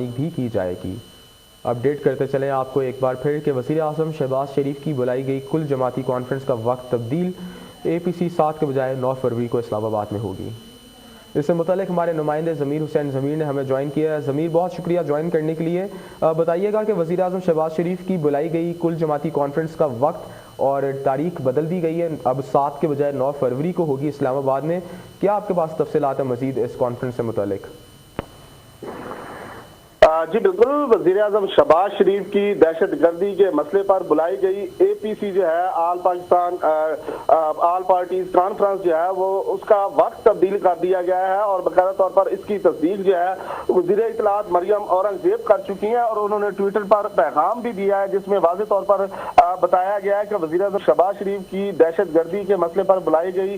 بھی کی جائے گی۔ اپڈیٹ کرتے چلیں آپ کو ایک بار پھر کہ وزیر اعظم شہباز شریف کی بلائی گئی کل جماعتی کانفرنس کا وقت تبدیل APC 7 کے بجائے 9 فروری کو اسلام آباد میں ہوگی۔ اس سے متعلق ہمارے نمائندے ضمیر حسین ضمیر نے ہمیں جوائن کیا ہے۔ ضمیر، بہت شکریہ جوائن کرنے کے لیے۔ بتائیے گا کہ وزیر اعظم شہباز شریف کی بلائی گئی کل جماعتی کانفرنس کا وقت اور تاریخ بدل دی گئی ہے، اب 7 کے بجائے 9 فروری کو ہوگی اسلام آباد میں۔ کیا آپ کے پاس تفصیلات ہیں مزید اس کانفرنس سے متعلق؟ جی بالکل، وزیر اعظم شہباز شریف کی دہشت گردی کے مسئلے پر بلائی گئی APC جو ہے آل پاکستان آل پارٹیز کانفرنس جو ہے وہ اس کا وقت تبدیل کر دیا گیا ہے، اور باقاعدہ طور پر اس کی تصدیق جو ہے وزیر اطلاعات مریم اورنگزیب کر چکی ہیں، اور انہوں نے ٹویٹر پر پیغام بھی دیا ہے جس میں واضح طور پر بتایا گیا ہے کہ وزیر اعظم شہباز شریف کی دہشت گردی کے مسئلے پر بلائی گئی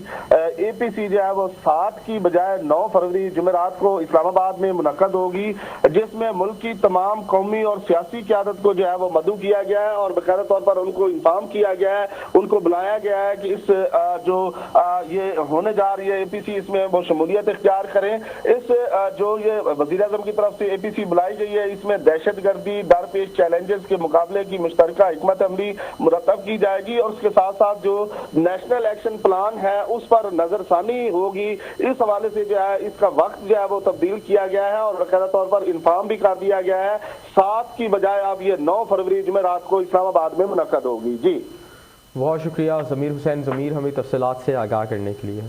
APC جو ہے وہ 7 کی بجائے 9 فروری جمعرات کو اسلام آباد میں منعقد ہوگی، جس میں ملک کی تمام قومی اور سیاسی قیادت کو جو ہے وہ مدعو کیا گیا ہے، اور باقاعدہ طور پر ان کو انفارم کیا گیا ہے، ان کو بلایا گیا ہے کہ اس جو یہ ہونے جا رہی ہے APC اس میں وہ شمولیت اختیار کریں۔ اس جو یہ وزیر اعظم کی طرف سے APC بلائی گئی ہے اس میں دہشت گردی درپیش چیلنجز کے مقابلے کی مشترکہ حکمت عملی مرتب کی جائے گی، اور اس کے ساتھ ساتھ جو نیشنل ایکشن پلان ہے اس پر نظر ثانی ہوگی۔ اس حوالے سے جو ہے اس کا وقت جو ہے وہ تبدیل کیا گیا ہے، اور باقاعدہ طور پر انفارم بھی کر دیا گیا ہے 7 کی بجائے اب یہ 9 فروری جمعرات کو اسلام آباد میں منعقد ہوگی۔ جی بہت شکریہ ضمیر حسین ضمیر ہمیں تفصیلات سے آگاہ کرنے کے لیے۔